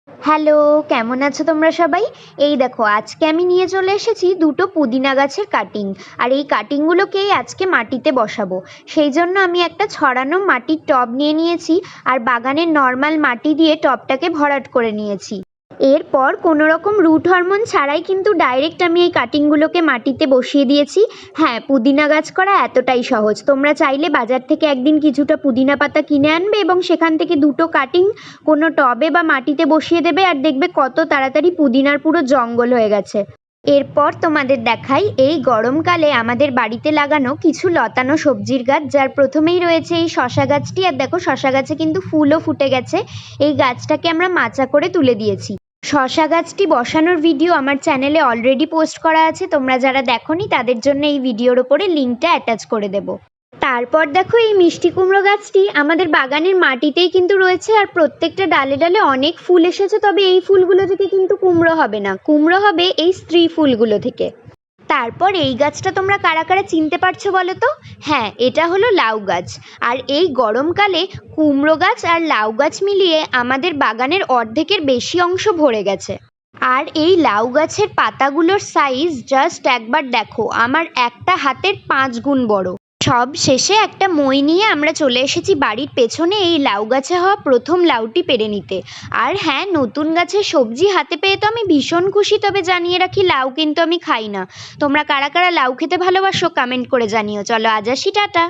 Hello, কেমন আছো তোমরা সবাই? এই দেখো আজকে আমি নিয়ে চলে এসেছি দুটো পুদিনা গাছের কাটিং। আর এই কাটিংগুলোকেই আজকে মাটিতে বসাবো। সেই জন্য আমি একটা ছড়ানো মাটির টব নিয়ে নিয়েছি আর বাগানের নর্মাল মাটি দিয়ে টবটাকে ভরাট করে নিয়েছি। এরপর কোনো রকম রুট হরমোন ছাড়াই কিন্তু ডাইরেক্ট আমি এই কাটিংগুলোকে মাটিতে বসিয়ে দিয়েছি। হ্যাঁ, পুদিনা গাছ করা এতটাই সহজ। তোমরা চাইলে বাজার থেকে একদিন কিছুটা পুদিনা পাতা কিনে আনবে এবং সেখান থেকে দুটো কাটিং কোনো টবে বা মাটিতে বসিয়ে দেবে আর দেখবে কত তাড়াতাড়ি পুদিনার পুরো জঙ্গল হয়ে গেছে। এরপর তোমাদের দেখাই এই গরমকালে আমাদের বাড়িতে লাগানো কিছু লতানো সবজির গাছ, যার প্রথমেই রয়েছে এই শশা গাছটি। আর দেখো শশা গাছে কিন্তু ফুলও ফুটে গেছে। এই গাছটাকে আমরা মাচা করে তুলে দিয়েছি। শশা গাছটি বসানোর ভিডিও আমার চ্যানেলে অলরেডি পোস্ট করা আছে, তোমরা যারা দেখোনি তাদের জন্য এই ভিডিওর ওপরে লিঙ্কটা অ্যাটাচ করে দেবো। তারপর দেখো এই মিষ্টি কুমড়ো গাছটি আমাদের বাগানের মাটিতেই কিন্তু রয়েছে আর প্রত্যেকটা ডালে ডালে অনেক ফুল এসেছে। তবে এই ফুলগুলো থেকে কিন্তু কুমড়ো হবে না, কুমড়ো হবে এই স্ত্রী ফুলগুলো থেকে। তারপর এই গাছটা তোমরা কারা কারা চিনতে পারছো বলো তো? হ্যাঁ, এটা হলো লাউ গাছ। আর এই গরমকালে কুমড়ো গাছ আর লাউ গাছ মিলিয়ে আমাদের বাগানের অর্ধেকের বেশি অংশ ভরে গেছে। আর এই লাউ গাছের পাতাগুলোর সাইজ জাস্ট একবার দেখো, আমার একটা হাতের 5 গুণ বড়। সব শেষে একটা মই নিয়ে আমরা চলে এসেছি বাড়ির পেছনে এই লাউ গাছে হওয়া প্রথম লাউটি পেড়ে নিতে। আর হ্যাঁ, নতুন গাছের সবজি হাতে পেয়ে তো আমি ভীষণ খুশি। তবে জানিয়ে রাখি, লাউ কিন্তু আমি খাই না। তোমরা কারা কারা লাউ খেতে ভালোবাসো কমেন্ট করে জানিও। চলো আজ আসি, টাটা।